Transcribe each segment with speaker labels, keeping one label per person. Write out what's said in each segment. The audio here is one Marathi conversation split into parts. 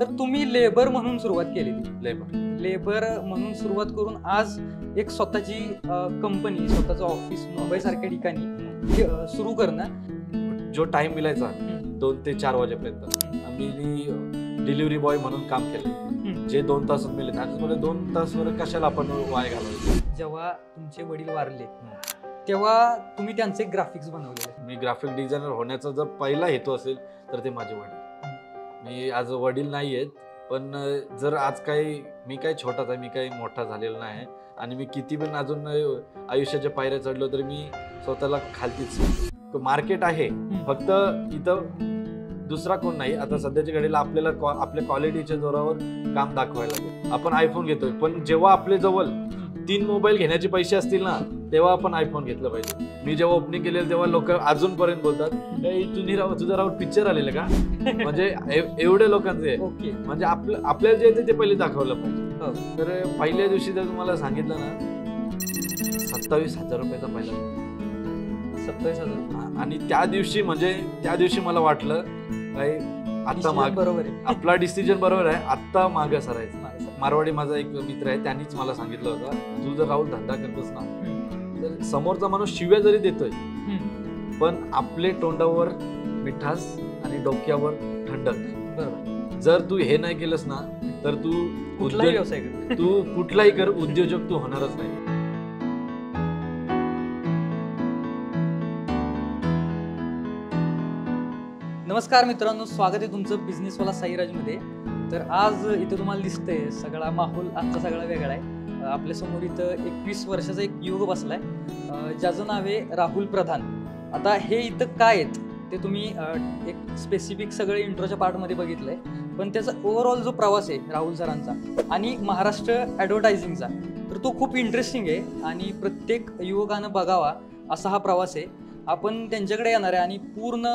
Speaker 1: तर तुम्ही लेबर म्हणून सुरुवात केलेली,
Speaker 2: लेबर
Speaker 1: लेबर म्हणून सुरुवात करून आज एक स्वतःची कंपनी, स्वतःचं ऑफिस मुंबई सारख्या ठिकाणी सुरू करणं.
Speaker 2: जो टाइम मिळायचा 2 ते 4 वाजेपर्यंत आम्ही डिलिव्हरी बॉय म्हणून काम केलं. जे 2 तास मिळले त्याच्यामध्ये 2 तास कशाला आपण वाया घालवायचं.
Speaker 1: जेव्हा तुमचे वडील वारले तेव्हा तुम्ही त्यांचे ग्राफिक्स बनवलेले.
Speaker 2: मी ग्राफिक डिझायनर होण्याचा जर पहिला हेतू असेल तर ते माझे वडील. मी आज वडील नाही आहेत, पण जर आज मी काही छोटाच आहे, मी काही मोठा झालेला नाही आणि मी किती पण अजून आयुष्याच्या पायऱ्या चढलो तर मी स्वतःला खालतीच. मार्केट आहे, फक्त इथं दुसरा कोण नाही. आता सध्याच्या घडीला आपल्याला आपल्या क्वालिटीच्या जोरावर काम दाखवायला लागेल. आपण आयफोन घेतोय, पण जेव्हा आपल्या जवळ 3 मोबाईल घेण्याचे पैसे असतील ना तेव्हा आपण आयफोन घेतलं पाहिजे. मी जेव्हा ओपनिंग केलेलं तेव्हा लोक अजूनपर्यंत बोलतात तुझा राव पिक्चर आलेलं का. म्हणजे एवढे लोकांचे म्हणजे आपल्याला जे येते ते पहिले दाखवलं पाहिजे. तर पहिल्या दिवशी जर तुम्हाला सांगितलं ना 27,000 रुपयाचा पहिला
Speaker 1: 27,000.
Speaker 2: आणि त्या दिवशी मला वाटलं काय आता माग
Speaker 1: बरोबर आहे,
Speaker 2: आपला डिसिजन बरोबर आहे, आत्ता मागं सरायचं. मारवाडी माझा एक मित्र आहे, त्यांनीच मला सांगितलं होतं तू जर राहुल धंदा करतोस ना तर समोरचा माणूस शिव्या जरी देतोय पण आपले तोंडावर मिठास आणि डोक्यावर थंडक.
Speaker 1: बरोबर.
Speaker 2: जर तू हे नाही केलंस ना तर तू कुठलाही कर उद्योजक तू होणारच नाही.
Speaker 1: नमस्कार मित्रांनो, स्वागत आहे तुमचं बिझनेसवाला साईराजमध्ये. तर आज इथं तुम्हाला दिसतंय सगळा माहोल आजचा सगळा वेगळा आहे. आपल्या समोर इथं 21 वर्षाचा एक युवक बसलाय ज्याचं नाव आहे राहुल प्रधान. आता हे इथं काय आहेत ते तुम्ही एक स्पेसिफिक सगळे इंट्रोच्या पार्टमध्ये बघितलंय, पण त्याचा ओव्हरऑल जो प्रवास आहे राहुल सरांचा आणि महाराष्ट्र ॲडव्हर्टायझिंगचा तर तो खूप इंटरेस्टिंग आहे आणि प्रत्येक युवकानं बघावा असा हा प्रवास आहे. आपण त्यांच्याकडे येणार आहे आणि पूर्ण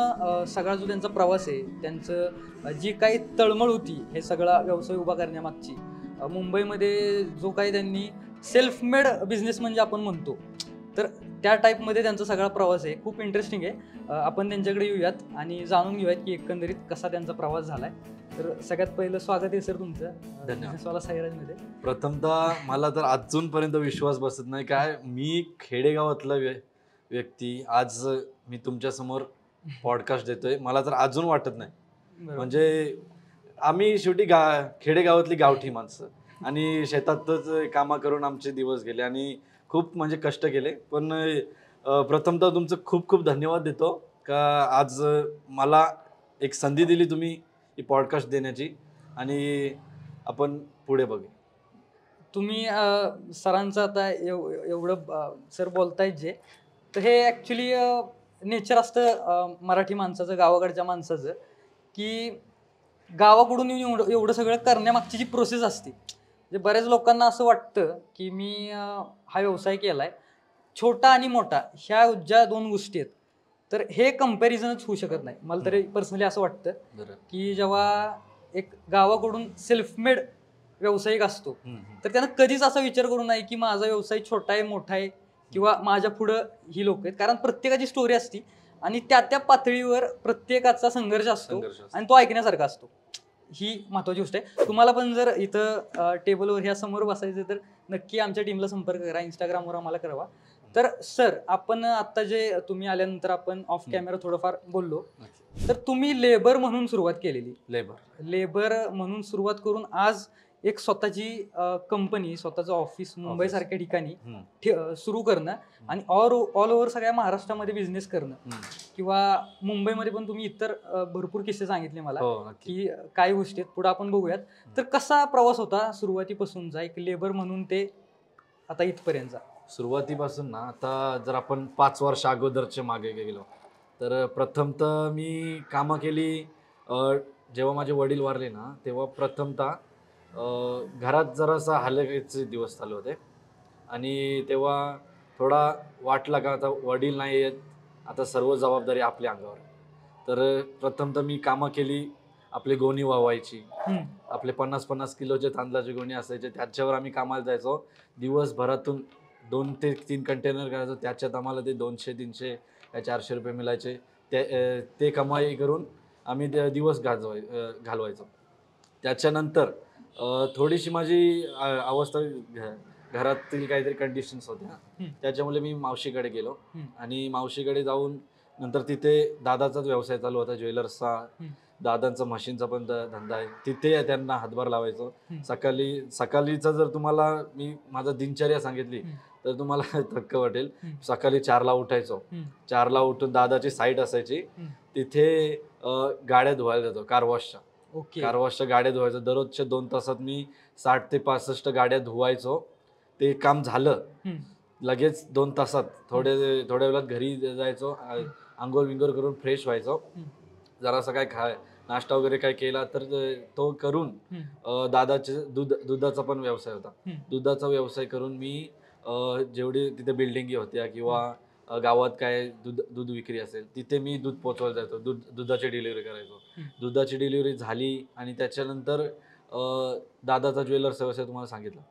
Speaker 1: सगळा जो त्यांचा प्रवास आहे, त्यांचं जी काही तळमळ होती हे सगळा व्यवसाय उभा करण्यामागची, मुंबईमध्ये जो काही त्यांनी सेल्फ मेड बिझनेस म्हणजे आपण म्हणतो तर त्या टाईपमध्ये त्यांचा सगळा प्रवास आहे. खूप इंटरेस्टिंग आहे. आपण त्यांच्याकडे येऊयात आणि जाणून घेऊयात की एकंदरीत कसा त्यांचा प्रवास झालाय. तर सगळ्यात पहिलं स्वागत आहे सर तुमचं बिझनेसवाला साईराजमध्ये.
Speaker 2: प्रथमतः मला तर अजूनपर्यंत विश्वास बसत नाही काय मी खेडेगावातला व्यक्ती आज मी तुमच्या समोर पॉडकास्ट देतोय. मला तर अजून वाटत नाही. म्हणजे आम्ही शेवटी खेडेगावातली गावठी माणसं आणि शेतातच कामा करून आमचे दिवस गेले आणि खूप म्हणजे कष्ट केले. पण प्रथमतः तुमचं खूप खूप धन्यवाद देतो का आज मला एक संधी दिली तुम्ही ही पॉडकास्ट देण्याची आणि आपण पुढे बघू.
Speaker 1: तुम्ही सरांचं आता एवढं सर बोलतायत जे तर हे ॲक्च्युली नेचर असतं मराठी माणसाचं, गावाकडच्या माणसाचं, की गावाकडून येऊन एवढं सगळं करण्यामागची जी प्रोसेस असते. म्हणजे बऱ्याच लोकांना असं वाटतं की मी हा व्यवसाय केला आहे, छोटा आणि मोठा ह्या ज्या 2 गोष्टी आहेत तर हे कम्पॅरिझनच होऊ शकत नाही. मला तरी पर्सनली असं वाटतं की जेव्हा एक गावाकडून सेल्फ मेड व्यावसायिक असतो तर त्यानं कधीच असा विचार करू नये की माझा व्यवसाय छोटा आहे, मोठा आहे किंवा माझ्या पुढं ही लोक आहेत. कारण प्रत्येकाची स्टोरी असती आणि त्या पातळीवर प्रत्येकाचा संघर्ष असतो आणि तो ऐकण्यासारखा असतो. ही महत्वाची गोष्ट आहे. तुम्हाला पण जर इथं टेबलवर ह्या समोर बसायचं तर नक्की आमच्या टीमला संपर्क करा, इंस्टाग्रामवर आम्हाला कळवा. तर सर आपण आता जे तुम्ही आल्यानंतर आपण ऑफ कॅमेरा थोडंफार बोललो तर तुम्ही लेबर म्हणून सुरुवात केलेली, लेबर म्हणून सुरुवात करून आज एक स्वतःची कंपनी, स्वतःचं ऑफिस मुंबई सारख्या ठिकाणी सुरू करणं आणि ऑल ओव्हर सगळ्या महाराष्ट्रामध्ये बिझनेस करणं किंवा मुंबईमध्ये पण तुम्ही इतर भरपूर किस्से सांगितले मला की काही गोष्टी आहेत, पुढे आपण बघूयात. तर कसा प्रवास होता सुरुवातीपासूनचा एक लेबर म्हणून ते आता इथपर्यंतचा?
Speaker 2: सुरुवातीपासून ना आता जर आपण 5 वर्ष अगोदरच्या मागे गेलो तर प्रथमतः मी कामं केली. जेव्हा माझे वडील वारले ना तेव्हा प्रथमतः घरात जरासा हलगीचे दिवस चालू होते आणि तेव्हा थोडा वाटला का आता वडील नाही आहेत, आता सर्व जबाबदारी आपल्या अंगावर. तर प्रथमतः मी कामं केली. आपली गोणी वावायची, आपले 50-50 किलोचे तांदळाचे गोणी असायचे, त्याच्यावर आम्ही कामाला जायचो. दिवसभरातून 2 ते 3 कंटेनर करायचो. त्याच्यात आम्हाला ते 200-300 या 400 रुपये मिळायचे. ते कमाई करून आम्ही दिवस घालवायचो. त्याच्यानंतर थोडीशी माझी अवस्था घरातील काहीतरी कंडिशन्स होत्या, त्याच्यामुळे मी मावशीकडे गेलो. आणि मावशीकडे जाऊन नंतर तिथे दादाचाच व्यवसाय चालू होता, ज्वेलर्सचा. दादांचा मशीनचा पण धंदा आहे, तिथे त्यांना हातभार लावायचो. सकाळीचा जर तुम्हाला मी माझा दिनचर्या सांगितली तर तुम्हाला थक्क वाटेल. सकाळी 4ला उठायचो. 4ला उठून दादाची साईट असायची तिथे, गाड्या धुवायला जातो कार वॉशच्या गाड्या धुवायचो. दररोजच्या 2 तासात मी 60 ते 65 गाड्या धुवायचो. ते काम झालं लगेच 2 तासात थोड्या वेळात घरी जायचो, आंघोळ विंघोळ करून फ्रेश व्हायचो. जरासा काय नाश्ता वगैरे काय केला तर तो करून दादाचे दुधाचा पण व्यवसाय होता. दुधाचा व्यवसाय करून मी जेवढी तिथे बिल्डिंगी होत्या किंवा गावात काय दूध विक्री असेल तिथे मी दूध पोचवायला जायचो, दुधाची डिलिव्हरी करायचो. दुधाची डिलिव्हरी झाली आणि त्याच्यानंतर दादाचा ज्वेलर्स व्यवसाय तुम्हाला सांगितलं,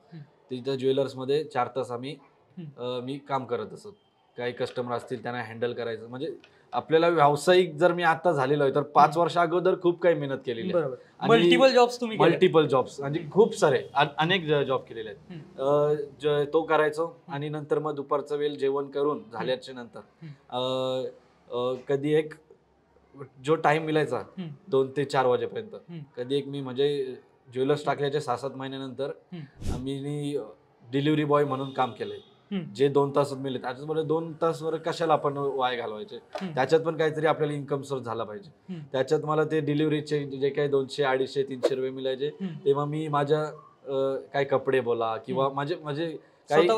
Speaker 2: तिथं ज्वेलर्समध्ये 4 तास मी काम करत असत. काही कस्टमर असतील त्यांना हँडल करायचं. म्हणजे आपल्याला व्यावसायिक जर मी आता झालेलो आहे तर 5 वर्ष अगोदर खूप काही मेहनत केलेली आहे. मल्टिपल जॉब्स म्हणजे खूप सारे अनेक जॉब केलेले आहेत. तो करायचो आणि नंतर मग दुपारचा वेळ जेवण करून झाल्याच्या नंतर कधी एक जो टाइम मिळायचा 2 ते 4 वाजेपर्यंत, कधी एक मी म्हणजे ज्वेलर्स टाकल्याच्या 6-7 महिन्यानंतर मी डिलिव्हरी बॉय म्हणून काम केलंय. जे 2 तासात मिळले त्याच्यामुळे 2 तासवर कशाला आपण वाया घालवायचे, त्याच्यात पण काहीतरी आपल्याला इन्कम सोर्स झाला पाहिजे. त्याच्यात मला ते डिलिव्हरीचे जे काही 200, 250, 300 रुपये मिळायचे तेव्हा मी माझ्या काही कपडे बोला किंवा म्हणजे काही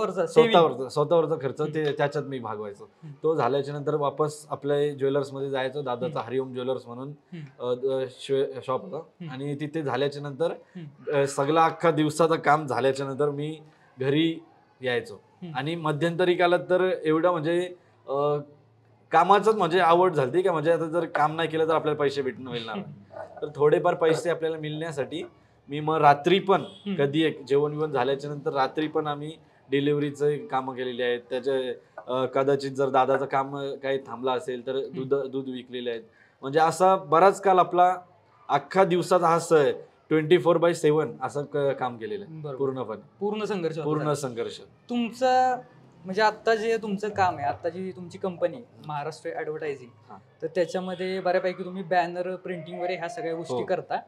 Speaker 2: स्वतःवरचा खर्च ते त्याच्यात मी भागवायचो. तो झाल्याच्या नंतर वापस आपल्या ज्वेलर्स मध्ये जायचो. दादाचा हरिओम ज्वेलर्स म्हणून शॉप होता आणि तिथे झाल्याच्या नंतर सगळा अख्खा दिवसाचं काम झाल्याच्या नंतर मी घरी यायचो. आणि मध्यंतरी कालात तर एवढं म्हणजे कामाचंच म्हणजे आवड झाली का, म्हणजे आता जर काम नाही केलं तर आपल्याला पैसे मिळणार, तर थोडेफार पैसे आपल्याला मिळण्यासाठी मी मग रात्री पण कधी एक जेवण झाल्याच्या नंतर रात्री पण आम्ही डिलिव्हरीचे कामं केलेली आहेत. त्याचे कदाचित जर दादाचं काम काही थांबलं असेल तर दूध विकलेले आहेत. म्हणजे असा बराच काल आपला अख्खा दिवसाचा हा 24/7 असं काम केलेलं आहे. पूर्ण संघर्ष.
Speaker 1: तुमचं म्हणजे आता जे तुमचं काम आहे, आता जी तुमची कंपनी महाराष्ट्र ऍडव्हर्टायझिंग, तर त्याच्यामध्ये बऱ्यापैकी तुम्ही बॅनर प्रिंटिंग वगैरे ह्या सगळ्या गोष्टी करता,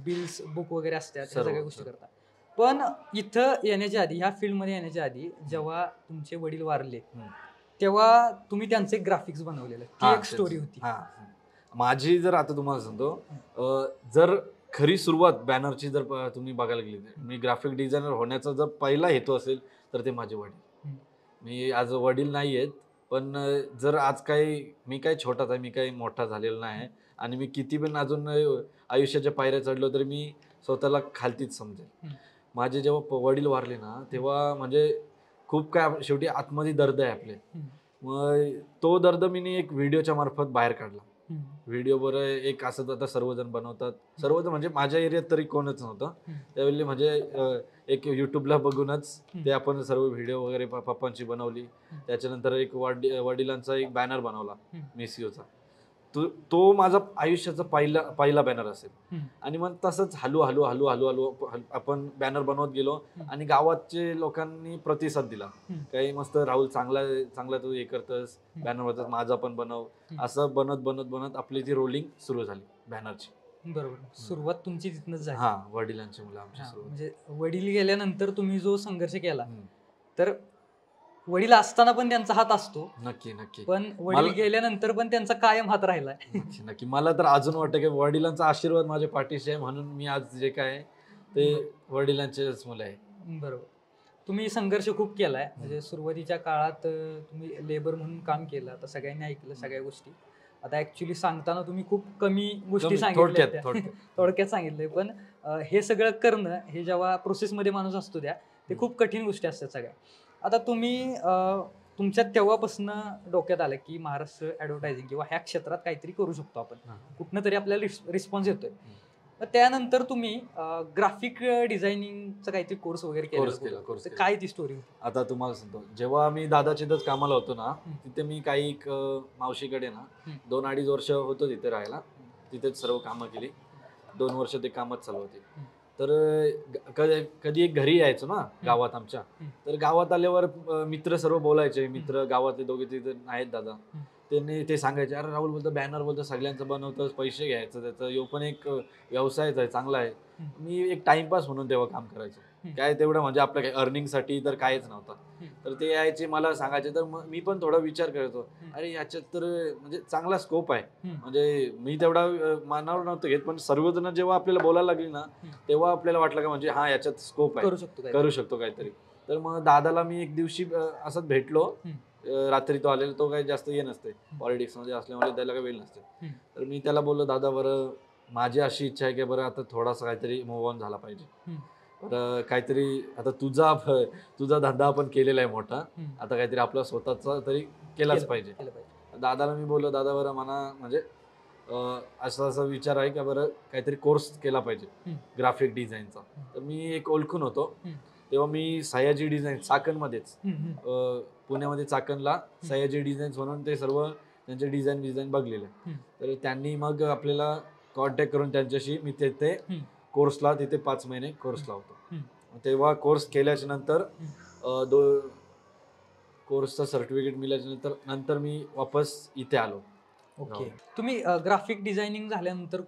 Speaker 1: बिल्स बुक वगैरे असतात ह्या सगळ्या गोष्टी करता. पण इथं येण्याच्या आधी, ह्या फील्डमध्ये येण्याच्या आधी जेव्हा तुमचे वडील वारले तेव्हा तुम्ही त्यांचे ग्राफिक्स बनवलेले, ती एक स्टोरी होती.
Speaker 2: माझी जर आता तुम्हाला सांगतो, जर खरी सुरुवात बॅनरची जर तुम्ही बघायला गेली, मी ग्राफिक डिझायनर होण्याचा जर पहिला हेतू असेल तर ते माझे वडील. मी आज वडील नाही आहेत, पण जर आज मी काही छोटाच आहे, मी काही मोठा झालेला नाही. आणि मी किती पण अजून आयुष्याच्या पायऱ्या चढलो तरी मी स्वतःला खालतीच समजेल. माझे जेव्हा वडील वारले ना तेव्हा म्हणजे खूप काय शेवटी आतमध्ये दर्द आहे आपले. मग तो दर्द मी एक व्हिडिओच्या मार्फत बाहेर काढला. व्हिडिओ बरं एक असं आता सर्वजण बनवतात, सर्वजण म्हणजे माझ्या एरियात तरी कोणच नव्हतं त्यावेळी. म्हणजे एक युट्यूबला बघूनच ते आपण सर्व व्हिडिओ वगैरे पप्पांची बनवली. त्याच्यानंतर एक वडिलांचा एक बॅनर बनवला मेसिओचा. तो माझा आयुष्याचा पहिला बॅनर असेल. आणि मग तसंच हळू आपण बॅनर बनवत गेलो आणि गावाचे लोकांनी प्रतिसाद दिला. काही मस्त राहुल चांगला तू हे करतस, बॅनर बनवतस, माझा पण बनव. असं बनत आपली ती रोलिंग सुरू झाली बॅनरची.
Speaker 1: बरोबर, सुरुवात तुमची तिथनच झाली.
Speaker 2: वडिलांची मुलं आमची.
Speaker 1: म्हणजे वडील गेल्यानंतर तुम्ही जो संघर्ष केला, तर वडील असताना पण त्यांचा हात असतो
Speaker 2: नक्की,
Speaker 1: पण वडील गेल्यानंतर पण त्यांचा कायम हात राहिलाय.
Speaker 2: नक्की. मला तर अजून वाटतं की वडिलांचा आशीर्वाद माझ्या पाठीशी आहे, म्हणून मी आज जे काय ते वडिलांचेच मुलं आहे.
Speaker 1: बरोबर. तुम्ही संघर्ष खूप केलाय. म्हणजे सुरुवातीच्या काळात तुम्ही लेबर म्हणून काम केलं, आता सगळ्यांनी ऐकलं सगळ्या गोष्टी. आता ऍक्च्युली सांगताना तुम्ही खूप कमी गोष्टी सांगितल्या, थोडक्यात सांगितलंय. पण हे सगळं करणं, हे जेव्हा प्रोसेसमध्ये माणूस असतो ते खूप कठीण गोष्टी असतात सगळ्या. आता तुम्ही तुमच्या तेव्हापासून डोक्यात आलं की महाराष्ट्र ऍडव्हर्टायझिंग किंवा ह्या क्षेत्रात काहीतरी करू शकतो आपण, कुठनं तरी आपल्याला रिस्पॉन्स येतोय. त्यानंतर तुम्ही ग्राफिक डिझायनिंगचा काहीतरी कोर्स वगैरे केला, काय ती स्टोरी होती?
Speaker 2: आता तुम्हाला सांगतो, जेव्हा मी दादाचीच कामाला होतो ना, तिथे मी काही मावशीकडे ना 2-2.5 वर्ष होतो तिथे राहायला. तिथेच सर्व कामं केली. 2 वर्ष ते कामच चालू होते. तर कधी एक घरी यायचो ना गावात आमच्या, तर गावात आल्यावर मित्र सर्व बोलायचे, मित्र गावातले दोघे तिथे आहेत दादा, त्यांनी ते सांगायचे, अरे राहुल बोलतो बॅनर बोलतो सगळ्यांचं बनवतं, पैसे घ्यायचं त्याचं, यो पण एक व्यवसायच आहे, चांगला आहे. मी एक टाइमपास म्हणून तेव्हा काम करायचो. काय तेवढं म्हणजे आपल्या काही अर्निंगसाठी तर काहीच नव्हतं. तर ते यायचे मला सांगायचे, तर मी पण थोडा विचार करायचो, अरे याच्यात तर म्हणजे चांगला स्कोप आहे. म्हणजे मी तेवढा मानावर नव्हतं घेत, पण सर्वजण जेव्हा आपल्याला बोलायला लागली ना, तेव्हा आपल्याला वाटलं का म्हणजे हा याच्यात स्कोप आहे, करू शकतो काहीतरी. तर मग दादाला मी एक दिवशी असंच भेटलो, रात्री तो आलेला, तो काही जास्त हे नसते पॉलिटिक्स मध्ये असल्यामुळे त्याला काही वेळ नसते. तर मी त्याला बोललो, दादा बरं माझी अशी इच्छा आहे की बरं आता थोडासा काहीतरी मूव्ह ऑन झाला पाहिजे, तर काहीतरी आता तुझा धंदा आपण केलेला आहे मोठा, आता काहीतरी आपला स्वतःचा तरी केलाच पाहिजे. दादाला मी बोललो, दादा बरं मला म्हणजे असा विचार आहे का बरं काहीतरी कोर्स केला पाहिजे ग्राफिक डिझाईनचा. तर मी एक ओळखून होतो तेव्हा, मी सयाजी डिझाईन चाकणमध्येच, पुण्यामध्ये चाकणला सयाजी डिझाईन्स म्हणून ते सर्व त्यांचे डिझाईन बघलेले. तर त्यांनी मग आपल्याला कॉन्टॅक्ट करून त्यांच्याशी मी तिथे कोर्सला, तिथे 5 महिने कोर्सला होतो. तेव्हा कोर्स केल्याच्या नंतर कोर्सचं सर्टिफिकेट मिळाल्याच्या नंतर मी वापस इथे आलो.
Speaker 1: ओके. तुम्ही ग्राफिक डिझायनिंग झाल्यानंतर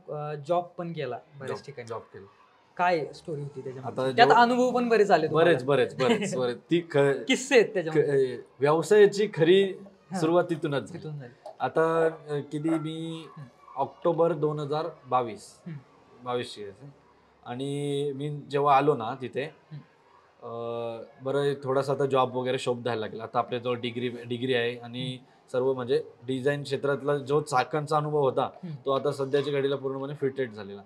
Speaker 1: जॉब पण केला बऱ्याच ठिकाणी.
Speaker 2: जॉब केला.
Speaker 1: काय स्टोरी होती त्याच्यामध्ये?
Speaker 2: आता
Speaker 1: त्यात अनुभव पण बरेच आले तुम्हाला.
Speaker 2: बरेच ती
Speaker 1: किस्से आहेत त्याच्यामध्ये.
Speaker 2: व्यवसायाची खरी सुरुवात तिथूनच
Speaker 1: तिथून
Speaker 2: झाली.
Speaker 1: झाली.
Speaker 2: आता किती मी ऑक्टोबर 2022 आणि मी जेव्हा आलो ना तिथे, बरं थोडासा आता जॉब वगैरे शोधायला लागला. आता आपल्याजवळ डिग्री आहे आणि सर्व म्हणजे डिझाईन क्षेत्रातला जो चाकणचा अनुभव होता तो आता सध्याच्या घडीला पूर्णपणे फिटेड झालेला.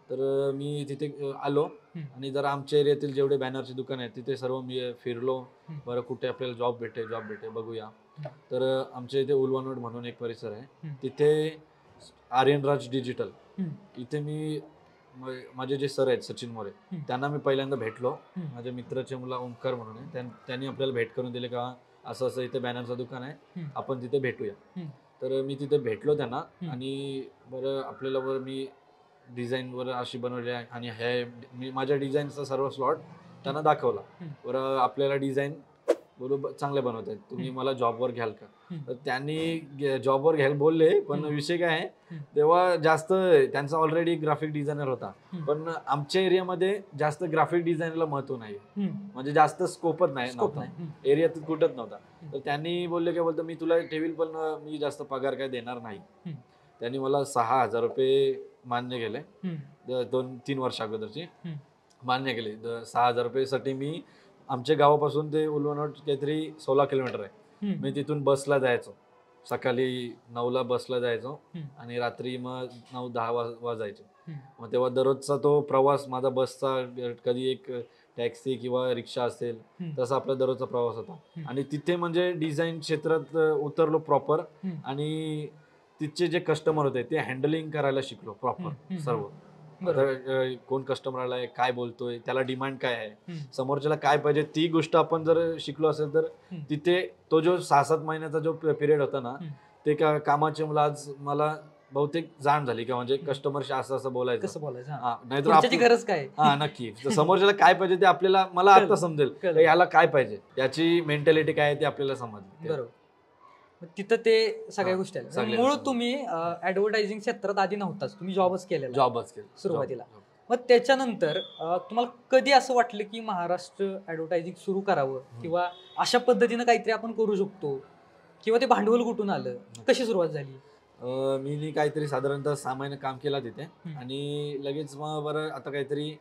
Speaker 2: तर मी तिथे आलो आणि जरा आमच्या एरियातील जेवढे बॅनरचे दुकान आहेत तिथे सर्व मी फिरलो. बरं कुठे आपल्याला जॉब भेटे बघूया. तर आमच्या इथे उलवानोड म्हणून एक परिसर आहे, तिथे आर्यनराज डिजिटल, इथे मी माझे जे सर आहेत सचिन मोरे, त्यांना मी पहिल्यांदा भेटलो. माझ्या मित्राचे मुला ओंकार म्हणून आहे, त्यांनी आपल्याला भेट करून दिले का असं इथे बॅनरचं दुकान आहे, आपण तिथे भेटूया. तर मी तिथे भेटलो त्यांना आणि बरं आपल्याला बरं मी डिझाईनवर अशी बनवली आहे आणि मी माझ्या डिझाईनचा सर्व स्लॉट त्यांना दाखवला. बरं आपल्याला डिझाईन बरोबर चांगले बनवत आहेत, तुम्ही मला जॉबवर घ्याल का? तर त्यांनी जॉबवर घ्यायला बोलले, पण विषय काय आहे तेव्हा जास्त त्यांचा ऑलरेडी ग्राफिक डिझायनर होता, पण आमच्या एरियामध्ये जास्त ग्राफिक डिझायनरला महत्व नाही, म्हणजे जास्त स्कोपच नाही, एरियात कुठंच नव्हता. तर त्यांनी बोलले काय बोलतो मी तुला ठेवील, पण मी जास्त पगार काय देणार नाही. त्यांनी मला 6,000 रुपये मान्य केले, 2-3 वर्ष अगोदरची मान्य केले. 6,000 रुपयेसाठी मी आमच्या गावापासून ते उलवानोड काहीतरी 16 किलोमीटर आहे, मी तिथून बसला जायचो. सकाळी 9ला बसला जायचो आणि रात्री मग 9-10 वाजायचे. मग तेव्हा दररोजचा तो प्रवास माझा बसचा, कधी एक टॅक्सी किंवा रिक्षा असेल तसा आपला दररोजचा प्रवास होता. आणि तिथे म्हणजे डिझाईन क्षेत्रात उतरलो प्रॉपर आणि तिथचे जे कस्टमर होते ते हँडलिंग करायला शिकलो प्रॉपर सर्व. कोण कस्टमर आलाय, काय बोलतोय, त्याला डिमांड काय आहे, समोरच्याला काय पाहिजे, ती गोष्ट आपण जर शिकलो असेल तर तिथे तो जो 6-7 महिन्याचा जो पिरियड होता ना, ते कामाचे मला बहुतेक जाण झाली का म्हणजे कस्टमरशी असं बोलायचं, कसं बोलायचं, नाहीतर गरज काय, नक्की समोरच्याला काय पाहिजे ते मला आता समजेल, याला काय पाहिजे, याची मेंटॅलिटी काय आहे ते आपल्याला समजेल. बरोबर.
Speaker 1: तिथं ते सगळ्या गोष्टी आल्या. मूळ तुम्ही ऍडव्हर्टायझिंग क्षेत्रात आधी नव्हताच, तुम्ही जॉबच केला सुरुवातीला. मग त्याच्यानंतर तुम्हाला कधी असं वाटलं की महाराष्ट्र ऍडव्हर्टायझिंग सुरू करावं किंवा अशा पद्धतीनं काहीतरी आपण करू शकतो, किंवा ते भांडवल कुठून आलं, कशी सुरुवात झाली?
Speaker 2: मी काहीतरी साधारणतः 6 महिने काम केला तिथे आणि लगेच मग बरं आता काहीतरी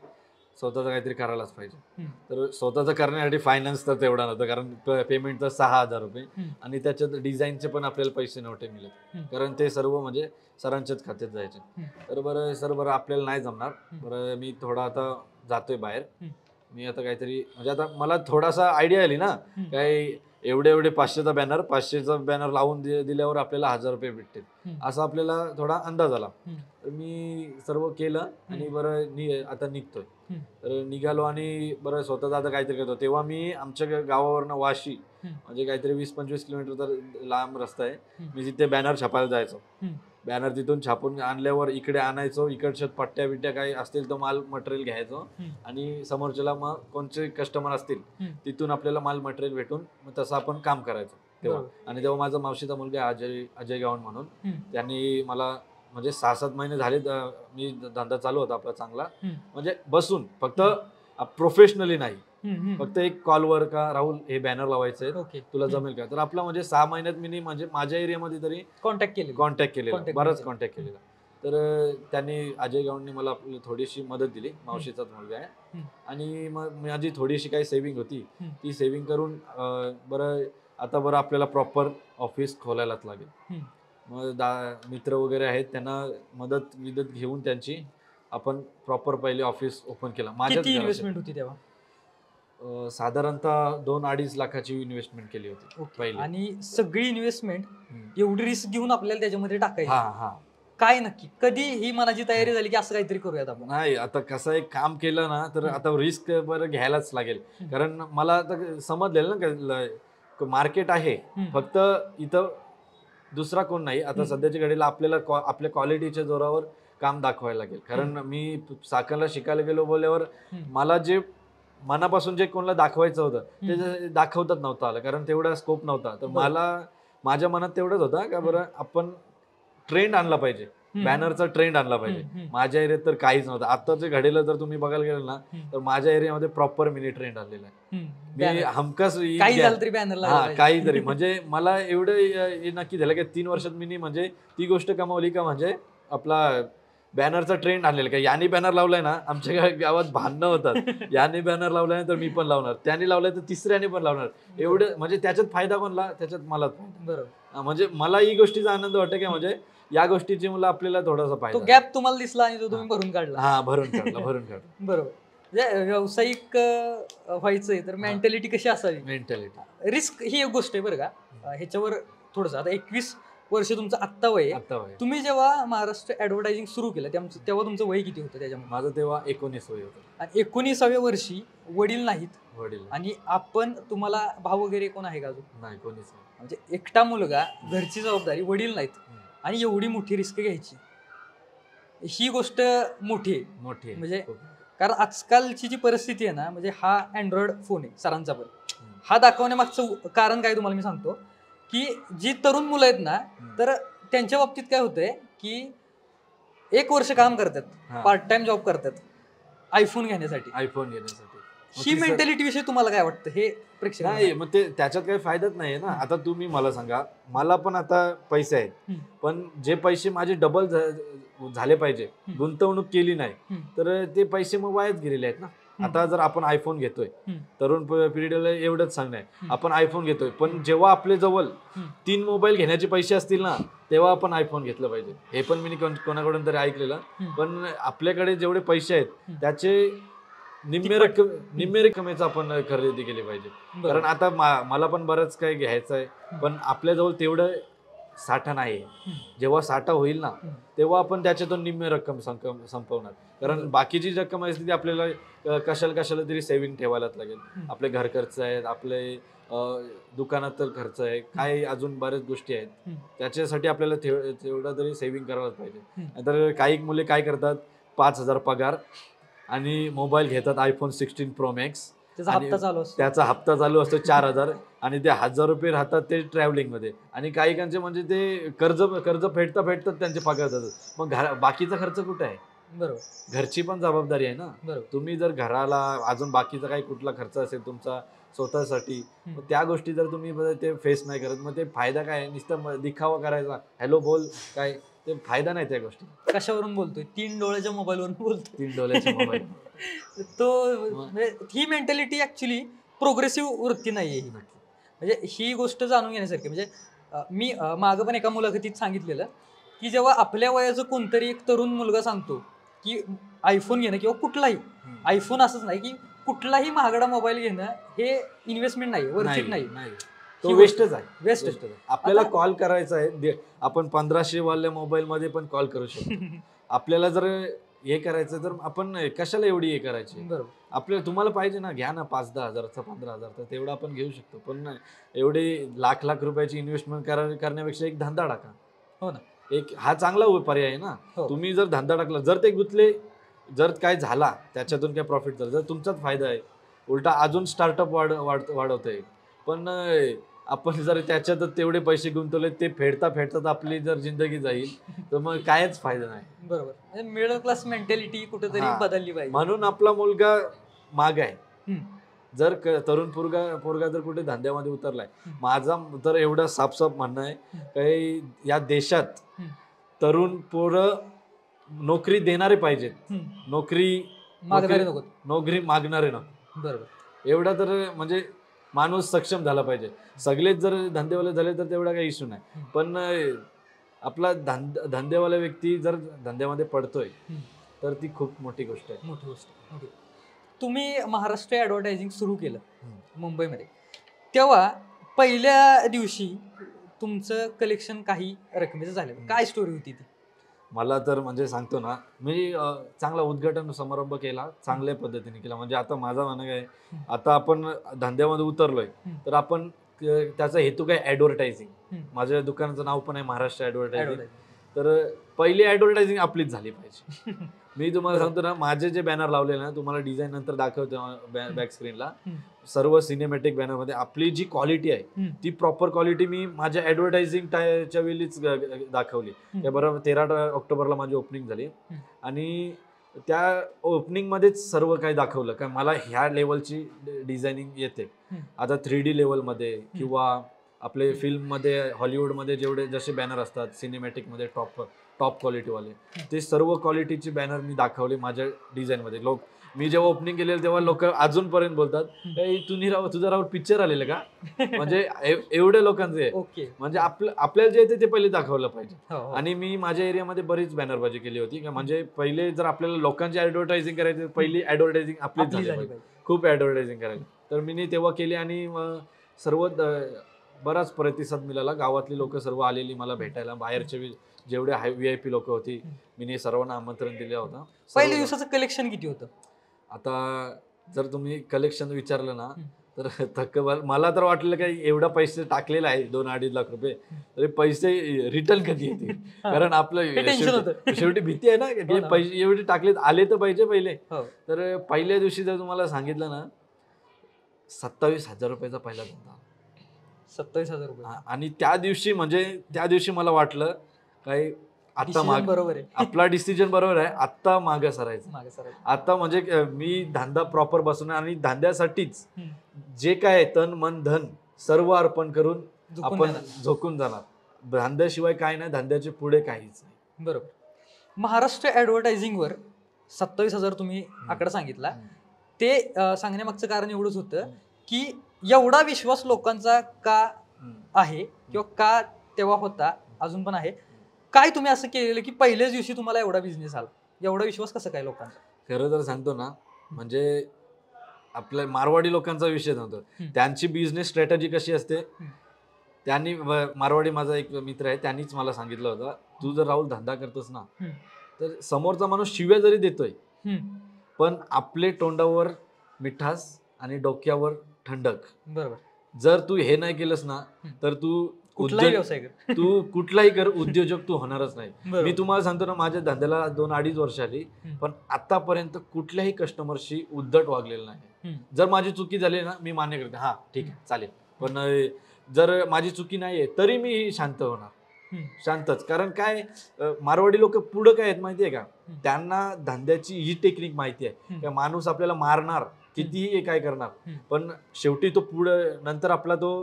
Speaker 2: स्वतःचं काहीतरी करायलाच पाहिजे. तर स्वतःचं करण्यासाठी फायनान्स तर तेवढा नव्हता, कारण पेमेंट तर 6,000 रुपये आणि त्याच्यात डिझाईनचे पण आपल्याला पैसे नव्हते मिळत, कारण ते सर्व म्हणजे सरांच्याच खात्यात जायचे. तर बरं आपल्याला नाही जमणार, बरं मी थोडा आता जातोय बाहेर, मी आता काहीतरी म्हणजे आता मला थोडासा आयडिया आली ना, काही एवढे 500चा बॅनर लावून दिल्यावर आपल्याला 1,000 रुपये भेटतील, असा आपल्याला थोडा अंदाज आला. तर मी सर्व केलं आणि बरं आता निघतोय. तर निघालो आणि बरं स्वतःच आता काहीतरी करतो. तेव्हा मी आमच्या गावावरनं वाशी म्हणजे काहीतरी 20-25 किलोमीटरचा लांब रस्ता आहे, मी तिथे बॅनर छापायला जायचो. बॅनर तिथून छापून आणल्यावर इकडे आणायचो, इकडच्या पट्ट्या बिट्ट्या काही असतील तर माल मटेरियल घ्यायचो आणि समोरच्याला मग कोणते कस्टमर असतील तिथून आपल्याला माल मटेरियल भेटून मग तसं आपण काम करायचं तेव्हा. आणि तेव्हा माझा मावशीचा मुलगा अजय गावण म्हणून त्यांनी मला म्हणजे 6-7 महिने झाले मी धंदा चालू होता आपला चांगला, म्हणजे बसून फक्त प्रोफेशनली नाही, फक्त एक कॉलवर का राहुल हे बॅनर लावायचे तुला जमेल का, तर आपला म्हणजे 6 महिन्यात मी म्हणजे माझ्या एरियामध्ये तरी कॉन्टॅक्ट केलेला बराच कॉन्टॅक्ट केलेला. तर त्यांनी अजय गावणनी मला आपली थोडीशी मदत दिली, मावशीचाच मुलगा आहे, आणि मग माझी थोडीशी काही सेव्हिंग होती ती सेव्हिंग करून बरं आपल्याला प्रॉपर ऑफिस खोलायलाच लागेल. मग मित्र वगैरे आहेत त्यांना मदत घेऊन त्यांची आपण प्रॉपर पहिले ऑफिस ओपन केला.
Speaker 1: माझ्या इन्व्हेस्टमेंट होती तेव्हा?
Speaker 2: साधारणतः 2-2.5 लाखाची इन्व्हेस्टमेंट केली होती पहिली.
Speaker 1: आणि सगळी इन्व्हेस्टमेंट एवढी रिस्क घेऊन आपल्याला त्याच्यामध्ये टाकायची?
Speaker 2: हा.
Speaker 1: काय नक्की कधी ही मनाची तयारी झाली की असं काहीतरी करूयात आपण?
Speaker 2: नाही, आता कसं एक काम केलं ना तर आता रिस्क बरं घ्यायलाच लागेल, कारण मला आता समजलेलं ना का मार्केट आहे, फक्त इथं दुसरा कोण नाही. आता सध्याच्या घडीला आपल्याला आपल्या क्वालिटीच्या जोरावर काम दाखवायला लागेल, कारण मी साखरला शिकायला गेलो बोलल्यावर मला जे मनापासून जे कोणाला दाखवायचं होतं ते दाखवतात नव्हतं आलं, कारण तेवढा स्कोप नव्हता. तर माझ्या मनात तेवढंच होतं का बरं आपण ट्रेंड आणला पाहिजे, बॅनरचा ट्रेंड आणला पाहिजे. माझ्या एरियात तर काहीच नव्हतं. आताच्या घडीला जर तुम्ही बघायला गेलं ना तर माझ्या एरियामध्ये प्रॉपर मिनी ट्रेंड आलेला आहे. मी हमखास काहीतरी म्हणजे मला एवढं नक्की झालं की 3 वर्षात मी म्हणजे ती गोष्ट कमावली का, म्हणजे आपला बॅनरचा ट्रेंड आणलेला का याने बॅनर लावलाय ना, आमच्या गावात भांडणं होतात, याने बॅनर लावलाय तर मी पण लावणार, त्याने लावलाय तर तिसऱ्याने पण लावणार, एवढं म्हणजे त्याच्यात फायदा कोणला, त्याच्यात मला फायदा. म्हणजे मला ही गोष्टीचा आनंद वाटतो की म्हणजे या गोष्टीची मला आपल्याला थोडासा फायदा,
Speaker 1: तो गॅप तुम्हाला दिसला आणि तो तुम्ही भरून काढला.
Speaker 2: भरून काढला
Speaker 1: बरोबर. म्हणजे व्यावसायिक व्हायचंय तर मेंटॅलिटी कशी असावी?
Speaker 2: मेंटॅलिटी
Speaker 1: रिस्क ही एक गोष्ट आहे बरं का. ह्याच्यावर थोडंसं आता 21 वर्ष तुमचं आत्ता वय आहे. तुम्ही जेव्हा महाराष्ट्र ऍडव्हर्टायझिंग सुरू केलं तेव्हा तुमचं वय किती होतं त्याच्यामध्ये?
Speaker 2: माझं तेव्हा 19 वय होतं.
Speaker 1: आणि 19व्या वर्षी वडील नाहीत,
Speaker 2: वडील
Speaker 1: आणि आपण तुम्हाला भाऊ वगैरे कोण आहे का अजून?
Speaker 2: नाही, कोणीच नाही.
Speaker 1: म्हणजे एकटा मुलगा, घरची जबाबदारी, वडील नाहीत, आणि एवढी मोठी रिस्क घ्यायची, ही गोष्ट मोठी आहे. म्हणजे कारण आजकालची जी परिस्थिती आहे ना, म्हणजे हा अँड्रॉइड फोन आहे सरांचा पण, हा दाखवण्यामागचं कारण काय तुम्हाला मी सांगतो की जी तरुण मुलं आहेत ना, तर त्यांच्या बाबतीत काय होतंय की 1 वर्ष काम करतात, पार्ट टाइम जॉब करतात आयफोन घेण्यासाठी. ही मेंटॅलिटी विषयी तुम्हाला काय वाटतं? हे प्रेक्षक
Speaker 2: नाही, मग ते त्याच्यात काही फायदाच नाही ना. आता तुम्ही मला सांगा, मला पण आता पैसे आहेत, पण जे पैसे माझे डबल झाले पाहिजे, गुंतवणूक केली नाही तर ते पैसे मग वायाच गेलेले आहेत ना. आता जर आपण आयफोन घेतोय, तरुण पिढीला एवढंच सांगणं आहे, आपण आयफोन घेतोय, पण जेव्हा आपल्या जवळ 3 मोबाईल घेण्याचे पैसे असतील ना तेव्हा आपण आयफोन घेतलं पाहिजे. हे पण मी कोणाकडून तरी ऐकलेलं. पण आपल्याकडे जेवढे पैसे आहेत त्याचे निम्मे रकमेचं आपण खरेदी केली पाहिजे. कारण आता मला पण बरंच काही घ्यायचं आहे, पण आपल्याजवळ तेवढं साठा नाही. जेव्हा साठा होईल ना तेव्हा आपण त्याच्यातून निम्मे रक्कम संपवणार, कारण बाकीची रक्कम असते ती आपल्याला कशाला तरी सेव्हिंग ठेवायलाच लागेल. आपले घर खर्च आहेत, आपले दुकानात खर्च आहे, काही अजून बऱ्याच गोष्टी आहेत, त्याच्यासाठी आपल्याला तेवढं तरी सेव्हिंग करायलाच पाहिजे. तर काही मुले काय करतात, 5,000 पगार आणि मोबाईल घेतात आयफोन 16 प्रो मॅक्स, त्याचा हप्ता चालू असतो 4,000, आणि ते 1,000 रुपये राहतात ते ट्रॅव्हलिंग मध्ये, आणि काही म्हणजे ते कर्ज फेडतात त्यांचे पगार जातात. मग बाकीचा खर्च कुठे आहे?
Speaker 1: बरोबर,
Speaker 2: घरची पण जबाबदारी आहे ना. तुम्ही जर घराला अजून बाकीचा काही कुठला खर्च असेल तुमचा स्वतःसाठी, त्या गोष्टी जर तुम्ही ते फेस नाही करत, मग ते फायदा काय? नुसतं दिखावा करायचा, हॅलो बोल, काय ते फायदा नाही त्या गोष्टी.
Speaker 1: कशावरून बोलतोय? 3 डोळ्याच्या मोबाईलवरून बोलतोय.
Speaker 2: 3 डोळ्याच्या मोबाईल.
Speaker 1: तो ही मेंटॅलिटी ऍक्च्युली प्रोग्रेसिव्ह वृत्ती नाहीये ही. म्हणजे ही गोष्ट जाणून घेण्यासारखी. म्हणजे मी मागं पण एका मुलाखतीत सांगितलेलं की जेव्हा आपल्या वयाचं कोणतरी एक तरुण मुलगा सांगतो की आयफोन घेणं, किंवा कुठलाही आयफोन असंच नाही की कुठलाही महागडा मोबाईल घेणं हे इन्व्हेस्टमेंट नाही, वर्थित नाही,
Speaker 2: तो वेस्टच आहे. आपल्याला कॉल करायचा आहे, आपण 1500 वाल्या मोबाईल मध्ये पण कॉल करू शकतो. आपल्याला जर हे करायचं तर आपण कशाला एवढी हे करायची?
Speaker 1: बरोबर.
Speaker 2: आपल्याला तुम्हाला पाहिजे ना, घ्या ना 5-10 हजारचा, 15,000चा, तेवढा आपण घेऊ शकतो. पण एवढी लाख रुपयाची इन्व्हेस्टमेंट करण्यापेक्षा एक धंदा टाका.
Speaker 1: हो ना.
Speaker 2: एक हा चांगला पर्याय आहे ना.
Speaker 1: हो.
Speaker 2: तुम्ही जर धंदा टाकला, जर ते गुंतले, जर काय झाला त्याच्यातून काय प्रॉफिट झालं, जर तुमचाच फायदा आहे, उलटा अजून स्टार्टअप वाढवता येईल. पण आपण जर त्याच्यात तेवढे पैसे गुंतवले, ते फेडता फेडता आपली जर जिंदगी जाईल, तर मग कायच फायदा नाही.
Speaker 1: बरोबर, म्हणजे मिडल क्लास मेंटॅलिटी कुठेतरी
Speaker 2: हा.
Speaker 1: बदलली पाहिजे.
Speaker 2: म्हणून आपला मुलगा माग आहे.
Speaker 1: हम्म.
Speaker 2: जर तरुण पोरगा जर कुठे धंद्यामध्ये उतरलाय,
Speaker 1: हम्म.
Speaker 2: माझा तर एवढा साफ म्हणणं आहे काही या देशात तरुण पोरं नोकरी देणारे पाहिजेत, नोकरी मागणारे ना.
Speaker 1: बरोबर,
Speaker 2: एवढा तर म्हणजे माणूस सक्षम झाला पाहिजे. सगळेच जर धंदेवाले झाले तर तेवढा काही इश्यू नाही. पण आपला धंदेवाला व्यक्ती जर धंद्यामध्ये पडतोय तर ती खूप मोठी गोष्ट आहे.
Speaker 1: मोठी गोष्ट. ओके, तुम्ही महाराष्ट्र ॲडव्हर्टायझिंग सुरू केलं मुंबईमध्ये, तेव्हा पहिल्या दिवशी तुमचं कलेक्शन काही रकमेचं झालं, काय स्टोरी होती ती?
Speaker 2: मला तर म्हणजे सांगतो ना, मी चांगला उद्घाटन समारंभ केला, चांगल्या पद्धतीने केला. म्हणजे आता माझा म्हणणं काय, आता आपण धंद्यामध्ये उतरलोय तर आपण त्याचा हेतू काय, ॲडव्हर्टायझिंग. माझ्या दुकानाचं नाव पण आहे महाराष्ट्र ॲडव्हर्टायझिंग. तर पहिली ॲडव्हर्टायझिंग आपलीच झाली पाहिजे. मी तुम्हाला सांगतो ना, माझे जे बॅनर लावले ना, तुम्हाला डिझाईन नंतर दाखवतो बॅक स्क्रीनला, सर्व सिनेमॅटिक बॅनरमध्ये आपली जी क्वालिटी आहे ती प्रॉपर क्वालिटी मी माझ्या ॲडव्हर्टायझिंगच्या वेळीच दाखवली. त्या बरोबर 13 ऑक्टोबरला माझी ओपनिंग झाली आणि त्या ओपनिंगमध्येच सर्व काही दाखवलं का मला ह्या लेवलची डिझायनिंग येते. आता 3D लेवलमध्ये किंवा आपले फिल्ममध्ये, हॉलिवूडमध्ये जेवढे जसे बॅनर असतात सिनेमॅटिकमध्ये टॉप क्वालिटीवाले, ते सर्व क्वालिटीचे बॅनर मी दाखवले माझ्या डिझाईनमध्ये. मी जेव्हा ओपनिंग केलेलं तेव्हा लोक अजूनपर्यंत बोलतात, तुझा राव पिक्चर आलेलं का? म्हणजे एवढ्या लोकांचे. म्हणजे आपल्याला जे येते ते पहिले दाखवलं पाहिजे. आणि मी माझ्या एरियामध्ये बरीच बॅनरबाजी केली होती का, म्हणजे पहिले जर आपल्याला लोकांची ॲडव्हर्टायझिंग करायची, पहिली ॲडव्हर्टायझिंग आपलीच झाली पाहिजे. खूप ॲडव्हर्टायझिंग करायची. तर मी तेव्हा केली आणि सर्व बराच प्रतिसाद मिळाला. गावातली लोक सर्व आलेली मला भेटायला, बाहेरचे जेवढे VIP लोक होती, मी सर्वांना आमंत्रण दिलं होतं.
Speaker 1: पहिल्या दिवसाचं कलेक्शन किती होतं?
Speaker 2: आता जर तुम्ही कलेक्शन विचारलं ना तर मला तर वाटलं काही एवढा पैसे टाकलेला आहे 2-2.5 लाख रुपये, तरी पैसे रिटर्न कधी येतील? कारण आपलं शेवटी भीती आहे ना की पैसे एवढे टाकले, आले तर पाहिजे पहिले. तर पहिल्या दिवशी जर तुम्हाला सांगितलं ना, 27,000 रुपयाचा पहिला धंदा.
Speaker 1: 27,000 रुपये.
Speaker 2: आणि त्या दिवशी मला वाटलं काय, आता
Speaker 1: बरोबर आहे,
Speaker 2: आपला डिसिजन बरोबर आहे, आता मागे सरायचं. आता म्हणजे मी धंदा प्रॉपर बसून आणि धंद्यासाठीच जे काय तन मन धन सर्व अर्पण करून आपण झोकून जाणार. धंद्याशिवाय काय नाही, धंद्याच्या पुढे काहीच नाही.
Speaker 1: बरोबर. महाराष्ट्र ॲडव्हर्टायझिंगवर 27,000 तुम्ही आकडा सांगितला, ते सांगण्यामागचं कारण एवढंच होतं की एवढा विश्वास लोकांचा का आहे किंवा का तेव्हा होता, अजून पण आहे, काय तुम्ही असं केलेलं की पहिल्याच दिवशी तुम्हाला एवढा बिझनेस आला, एवढा विश्वास कसा काय लोकांचा?
Speaker 2: खरं तर सांगतो ना, म्हणजे आपल्या मारवाडी लोकांचा विषय नव्हता. त्यांची बिझनेस स्ट्रॅटेजी कशी असते, त्यांनी मारवाडी माझा एक मित्र आहे, त्यांनीच मला सांगितलं होतं, तू जर राहुल धंदा करतोस ना, तर समोरचा माणूस शिव्या जरी देतोय पण आपले तोंडावर मिठास आणि डोक्यावर थंडक.
Speaker 1: बरोबर.
Speaker 2: जर तू हे नाही केलंस ना तर तू कुठलाही कर, उद्योजक तू होणारच नाही. मी तुम्हाला सांगतो ना, माझ्या धंद्याला 2-2.5 वर्ष आली, पण आतापर्यंत कुठल्याही कस्टमरशी उद्धट वागलेलं नाही. जर माझी चुकी झाली ना, मी मान्य करते, हा ठीक आहे चालेल, पण जर माझी चुकी नाहीये तरी मी शांत होणार, शांतच. कारण काय, मारवाडी लोक पुढं काय आहेत माहितीये का, त्यांना धंद्याची ही टेक्निक माहिती आहे की माणूस आपल्याला मारणार, कितीही काय करणार, पण शेवटी तो पुढे नंतर आपला तो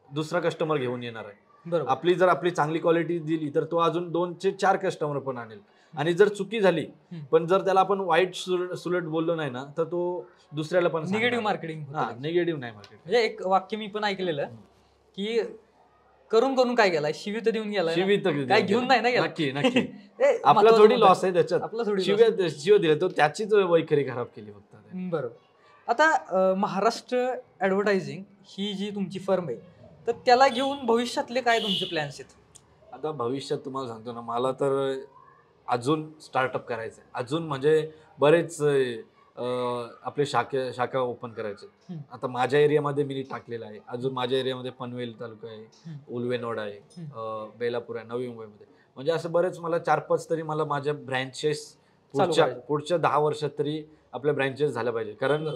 Speaker 2: दुसरा कस्टमर घेऊन येणार आहे. आपली चांगली क्वालिटी दिली तर तो अजून 2-4 कस्टमर पण आणेल. आणि जर चुकी झाली पण जर त्याला आपण वाईट सुलट बोललो नाही ना, तर तो दुसऱ्याला पण
Speaker 1: निगेटिव्ह मार्केटिंग.
Speaker 2: निगेटिव्ह नाही मार्केटिंग.
Speaker 1: म्हणजे एक वाक्य मी पण ऐकलेलं की करून काय गेलाय, शिवी तर देऊन गेलाय,
Speaker 2: शिवी तर
Speaker 1: काय घेऊन नाही ना गेला.
Speaker 2: नक्की आपला थोडी लॉस आहे त्याच्यात, शिव्या दिल्या तो त्याचीच वैखरी खराब केली फक्त.
Speaker 1: बरोबर. आता महाराष्ट्र ॲडव्हर्टायझिंग ही जी तुमची फर्म आहे, तर त्याला घेऊन भविष्यातले काय तुमचे प्लॅन्स आहेत? आता
Speaker 2: भविष्यात तुम्हाला सांगतो ना, मला तर अजून स्टार्टअप करायचं आहे, अजून म्हणजे बरेच आपले शाखा ओपन करायचे. आता माझ्या एरियामध्ये मी टाकलेलं आहे, अजून माझ्या एरियामध्ये पनवेल तालुका आहे, उलवेनोड आहे, बेलापूर आहे, नवी मुंबईमध्ये म्हणजे असं बरेच मला 4-5 तरी मला माझ्या ब्रँचेस
Speaker 1: चालू करायचे.
Speaker 2: पुढच्या 10 वर्षात तरी आपल्या ब्रँचेस झाल्या पाहिजे. कारण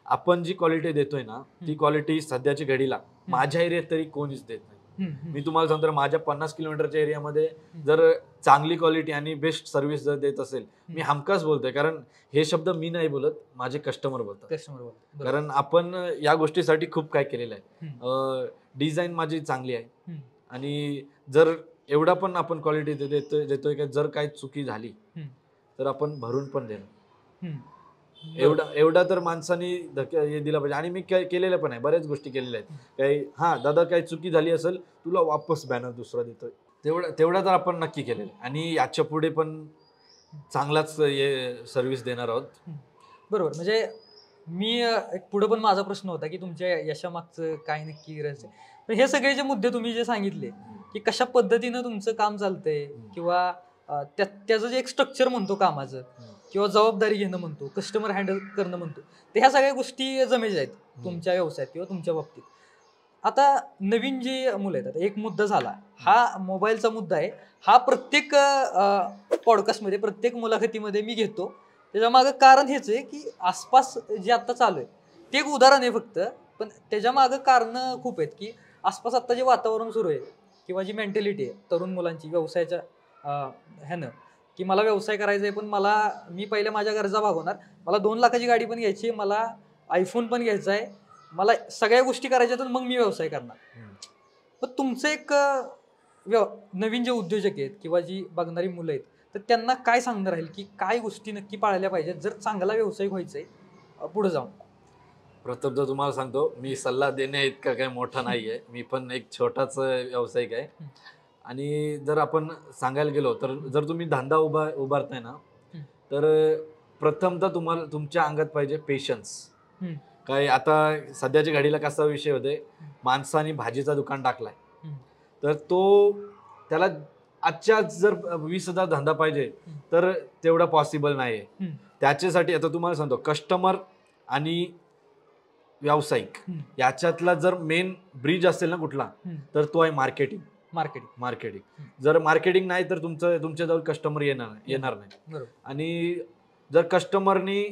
Speaker 2: आपण जी क्वालिटी देतोय ना ती क्वालिटी सध्याच्या घडीला माझ्या एरियात तरी कोणीच देत नाही. मी तुम्हाला सांगतो माझ्या 50 किलोमीटरच्या एरियामध्ये जर चांगली क्वालिटी आणि बेस्ट सर्व्हिस जर देत असेल, मी हमखास बोलतोय. कारण हे शब्द मी नाही बोलत, माझे कस्टमर बोलतात. कारण आपण या गोष्टीसाठी खूप काय केलेलं आहे. डिझाईन माझी चांगली आहे आणि जर एवढा पण आपण क्वालिटी देतोय की जर काही चुकी झाली तर आपण भरून पण देणार. एवढा तर माणसांनी हे दिला पाहिजे. आणि मी केलेलं पण आहे, बऱ्याच गोष्टी केलेल्या आहेत. काही दादा काही चुकी झाली असेल तुला वापस बॅनर दुसरा देतोय, तेवढा तर आपण नक्की केलेलं आहे. आणि याच्या पुढे पण चांगलाच सर्व्हिस देणार आहोत.
Speaker 1: बरोबर. म्हणजे मी पुढे पण माझा प्रश्न होता की तुमच्या यशामागचं काय नक्की रहस्य. पण हे सगळे जे मुद्दे तुम्ही जे सांगितले की कशा पद्धतीनं तुमचं काम चालतंय किंवा त्याचं जे एक स्ट्रक्चर म्हणतो कामाचं किंवा जबाबदारी घेणं म्हणतो, कस्टमर हँडल करणं म्हणतो, तर ह्या सगळ्या गोष्टी जमेज आहेत तुमच्या व्यवसायात किंवा तुमच्या बाबतीत. आता नवीन जी मुलं आहेत, आता एक मुद्दा झाला, हा मोबाईलचा मुद्दा आहे. हा प्रत्येक पॉडकास्टमध्ये प्रत्येक मुलाखतीमध्ये मी घेतो. त्याच्या मागं कारण हेच आहे की आसपास जे आता चालू आहे ते एक उदाहरण आहे फक्त, पण त्याच्या मागं कारणं खूप आहेत की आसपास आता जे वातावरण सुरू आहे किंवा जी मेंटॅलिटी आहे तरुण मुलांची व्यवसायाच्या ह्यानं की मला व्यवसाय करायचा आहे, पण मी पहिल्या माझ्या गरजा भागवणार, मला 2 लाखाची गाडी पण घ्यायची आहे, मला आयफोन पण घ्यायचा आहे, मला सगळ्या गोष्टी करायच्या तर मग मी व्यवसाय करणार. पण तुमचं एक नवीन जे उद्योजक आहेत किंवा जी बघणारी मुलं आहेत तर त्यांना काय सांगणार राहील की काय गोष्टी नक्की पाळल्या पाहिजेत जर चांगला व्यावसायिक व्हायचंय पुढे जाऊन?
Speaker 2: प्रथम तर तुम्हाला सांगतो, मी सल्ला देणे इतका काही मोठा नाहीये. मी पण एक छोटाच व्यावसायिक आहे. आणि जर आपण सांगायला गेलो तर जर तुम्ही धंदा उभारताय ना तर प्रथम तर तुम्हाला तुमच्या अंगात पाहिजे पेशन्स. काय आता सध्याच्या घडीला कसा विषय होते, माणसाने भाजीचा दुकान टाकलाय तर त्याला आजच्या जर 20,000 धंदा पाहिजे तर तेवढा पॉसिबल नाहीये. त्याच्यासाठी आता तुम्हाला सांगतो, कस्टमर आणि व्यावसायिक याच्यातला जर मेन ब्रिज असेल ना कुठला तर तो आहे मार्केटिंग. जर मार्केटिंग नाही तर तुमच्याजवळ कस्टमर येणार नाही. आणि जर कस्टमरनी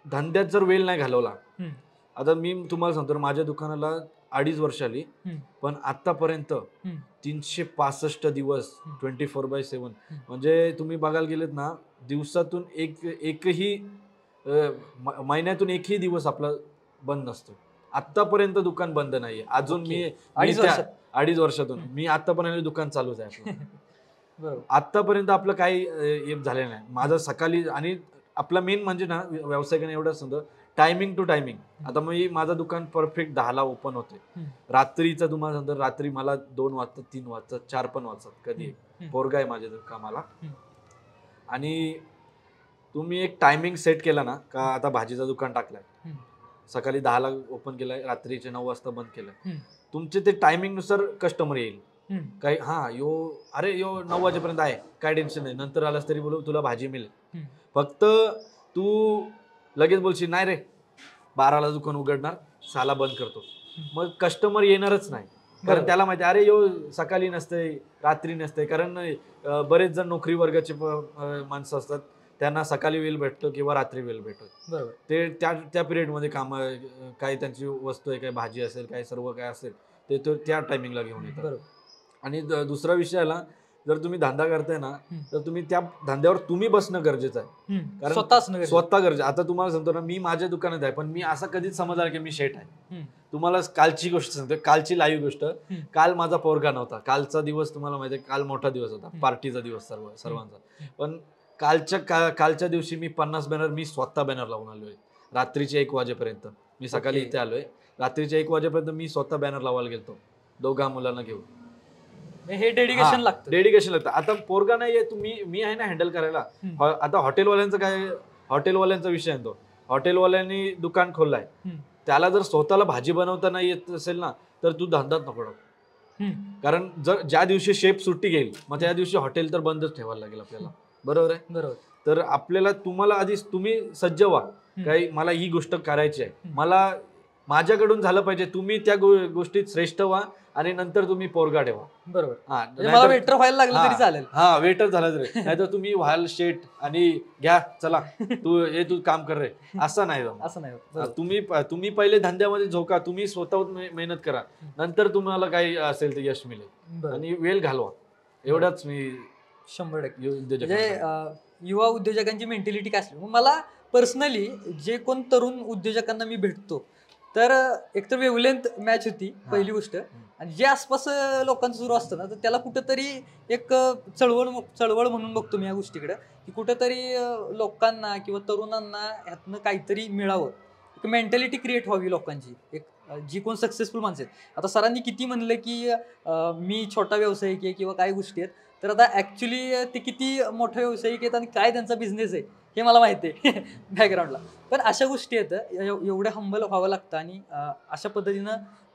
Speaker 2: धंद्यात जर वेळ नाही घालवला, आता मी तुम्हाला सांगतो माझ्या दुकानाला 2.5 वर्ष आली, पण आतापर्यंत 365 दिवस 24/7 म्हणजे तुम्ही बघायला गेलेत ना, दिवसातून एकही महिन्यातून एकही दिवस आपला बंद नसतो. आतापर्यंत दुकान बंद नाहीये अजून. मी 2.5 वर्षातून मी आतापर्यंत दुकान चालूच आहे आपलं. आतापर्यंत आपलं काही झालेलं नाही माझं सकाळी. आणि आपला मेन म्हणजे ना व्यावसायिकाने एवढंच सांगतो, टायमिंग टू टायमिंग. आता मी माझं दुकान परफेक्ट 10ला ओपन होते. रात्रीचं तुम्हाला सांगतो, रात्री मला 2 वाजतात, 3 वाजतात, 4 पण वाजतात कधी. पोरगा आहे माझ्या कामाला. आणि तुम्ही एक टायमिंग सेट केला ना का आता भाजीचं दुकान टाकलंय, सकाळी 10ला ओपन केलंय, रात्रीचे 9 वाजता बंद केलंय, तुमचे ते टायमिंग नुसार कस्टमर येईल. काही यो 9 वाजेपर्यंत आहे, काय टेन्शन नाही, नंतर आलास तरी बोलू तुला भाजी मिळेल. फक्त तू लगेच बोलशील नाही रे 12ला दुकान उघडणार, 6ला बंद करतो, मग कस्टमर येणारच नाही. कारण त्याला माहिती अरे यो सकाळी नसते, रात्री नसते. कारण बरेच जण नोकरी वर्गाचे माणसं असतात, त्यांना सकाळी वेळ भेटतो किंवा रात्री वेळ भेटतो. ते त्या पिरियडमध्ये काम, काही त्यांची वस्तू आहे, काय भाजी असेल, काय सर्व काय असेल ते त्या टायमिंगला घेऊन येतात. आणि दुसरा विषय आला, जर तुम्ही धंदा करताय ना तर तुम्ही त्या धंद्यावर तुम्ही बसणं गरजेचं आहे. कारण स्वतः गरजेचं. आता तुम्हाला सांगतो ना, मी माझ्या दुकानात आहे पण मी असं कधीच समजणार की मी शेठ आहे. तुम्हाला कालची गोष्ट सांगतो, कालची लाईव्ह गोष्ट. काल माझा पोरगा नव्हता. कालचा दिवस तुम्हाला माहिती आहे, काल मोठा दिवस होता, पार्टीचा दिवस सर्वांचा. पण कालच्या दिवशी मी 50 बॅनर मी स्वतः बॅनर लावून आलोय. रात्रीचे 1 वाजेपर्यंत मी सकाळी इथे आलोय, रात्रीच्या 1 वाजेपर्यंत मी स्वतः बॅनर लावायला गेलतो 2 मुलांना घेऊन.
Speaker 1: हे डेडिकेशन लागतं.
Speaker 2: आता पोरगा नाहीये, मी आहे ना हँडल करायला. आता हॉटेलवाल्यांचं काय, हॉटेलवाल्यांचा विषय आहे तो. हॉटेलवाल्यांनी दुकान खोललाय, त्याला जर स्वतःला भाजी बनवता नाही येत असेल ना तर तू धंदाच नको टाकू. कारण जर ज्या दिवशी शेफ सुट्टी घेईल मग त्या दिवशी हॉटेल तर बंदच ठेवायला लागेल आपल्याला. बरोबर आहे. तर आपल्याला तुम्हाला आधी तुम्ही सज्ज व्हा, काही मला ही गोष्ट करायची आहे, मला माझ्याकडून झालं पाहिजे, तुम्ही त्या गोष्टीत श्रेष्ठ व्हा आणि नंतर तुम्ही पोरगा ठेवा.
Speaker 1: बरोबर.
Speaker 2: हा,
Speaker 1: म्हणजे मला वेटर व्हायला लागलं तरी चालेल.
Speaker 2: हा वेटर झाला तरी नाही तर तुम्ही व्हाल शेट आणि घ्या चला तू काम कर रे, असं नाही जमणार.
Speaker 1: असं नाही होत. बरोबर.
Speaker 2: तुम्ही पहिले धंद्यामध्ये झोका, तुम्ही स्वतःहून मेहनत करा, नंतर तुम्हाला काही असेल तर यश मिळेल.
Speaker 1: बरोबर.
Speaker 2: आणि वेळ घालवा, एवढाच मी
Speaker 1: 100%
Speaker 2: उद्योजक
Speaker 1: म्हणजे युवा उद्योजकांची मेंटॅलिटी काय असली. मला पर्सनली जे कोण तरुण उद्योजकांना मी भेटतो तर एकतर वेवलेंथ मॅच होती पहिली गोष्ट, आणि जे आसपास लोकांचं सुरू असतं ना तर त्याला कुठंतरी एक चळवळ म्हणून बघतो मी या गोष्टीकडे, की कुठंतरी लोकांना किंवा तरुणांना ह्यातनं काहीतरी मिळावं, एक मेंटॅलिटी क्रिएट व्हावी लोकांची. एक जी कोण सक्सेसफुल माणसं आहेत, आता सरांनी किती म्हणलं की मी छोटा व्यावसायिक आहे किंवा काही गोष्टी आहेत, तर आता ॲक्च्युली ते किती मोठे व्यावसायिक आहेत आणि काय त्यांचा बिझनेस आहे हे मला माहिती आहे बॅकग्राऊंडला. पण अशा गोष्टी आहेत, एवढं हंबल व्हावं लागतं आणि अशा पद्धतीनं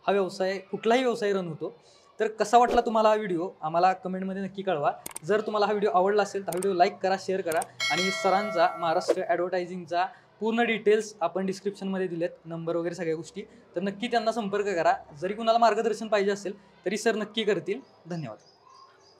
Speaker 1: हा व्यवसाय, कुठलाही व्यवसाय रन होतो. तर कसा वाटला तुम्हाला हा व्हिडिओ आम्हाला कमेंटमध्ये नक्की कळवा. जर तुम्हाला हा व्हिडिओ आवडला असेल तर हा व्हिडिओ लाईक करा, शेअर करा, आणि सरांचा महाराष्ट्र ॲडव्हर्टायझिंगचा पूर्ण डिटेल्स आपण डिस्क्रिप्शनमध्ये दिलेत, नंबर वगैरे सगळ्या गोष्टी, तर नक्की त्यांना संपर्क करा. जरी कुणाला मार्गदर्शन पाहिजे असेल तरी सर नक्की करतील. धन्यवाद.